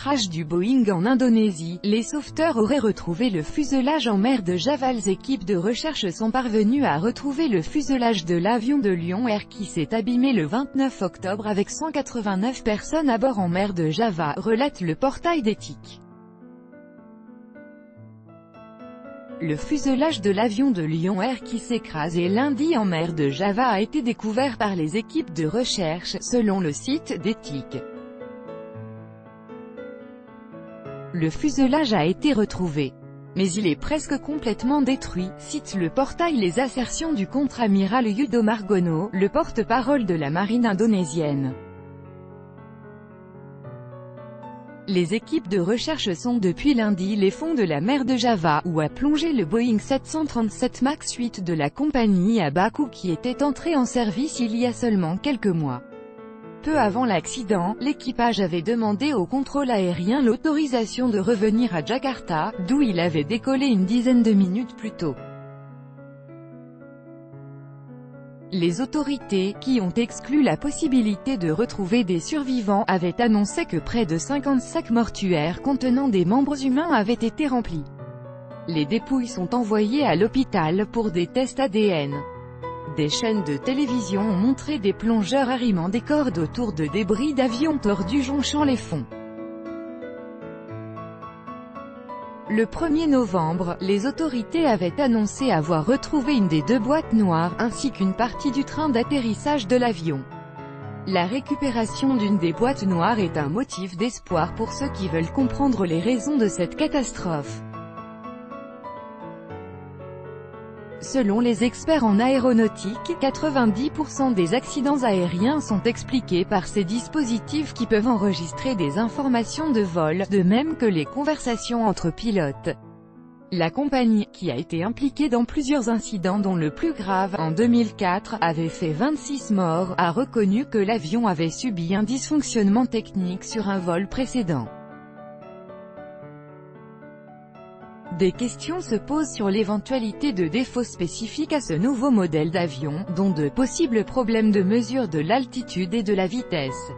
crash du Boeing en Indonésie, les sauveteurs auraient retrouvé le fuselage en mer de Java. Les équipes de recherche sont parvenues à retrouver le fuselage de l'avion de Lion Air qui s'est abîmé le 29 octobre avec 189 personnes à bord en mer de Java, relate le portail d'éthique. Le fuselage de l'avion de Lion Air qui s'écrasait lundi en mer de Java a été découvert par les équipes de recherche, selon le site d'éthique. Le fuselage a été retrouvé, mais il est presque complètement détruit, cite le portail. Les assertions du contre-amiral Yudo Margono, le porte-parole de la marine indonésienne. Les équipes de recherche sondent depuis lundi les fonds de la mer de Java, où a plongé le Boeing 737 MAX 8 de la compagnie à bas coût qui était entré en service il y a seulement quelques mois. Peu avant l'accident, l'équipage avait demandé au contrôle aérien l'autorisation de revenir à Jakarta, d'où il avait décollé une dizaine de minutes plus tôt. Les autorités, qui ont exclu la possibilité de retrouver des survivants, avaient annoncé que près de 50 sacs mortuaires contenant des membres humains avaient été remplis. Les dépouilles sont envoyées à l'hôpital pour des tests ADN. Des chaînes de télévision ont montré des plongeurs arrimant des cordes autour de débris d'avions tordus jonchant les fonds. Le 1er novembre, les autorités avaient annoncé avoir retrouvé une des deux boîtes noires, ainsi qu'une partie du train d'atterrissage de l'avion. La récupération d'une des boîtes noires est un motif d'espoir pour ceux qui veulent comprendre les raisons de cette catastrophe. Selon les experts en aéronautique, 90% des accidents aériens sont expliqués par ces dispositifs qui peuvent enregistrer des informations de vol, de même que les conversations entre pilotes. La compagnie, qui a été impliquée dans plusieurs incidents dont le plus grave, en 2004, avait fait 26 morts, a reconnu que l'avion avait subi un dysfonctionnement technique sur un vol précédent. Des questions se posent sur l'éventualité de défauts spécifiques à ce nouveau modèle d'avion, dont de possibles problèmes de mesure de l'altitude et de la vitesse.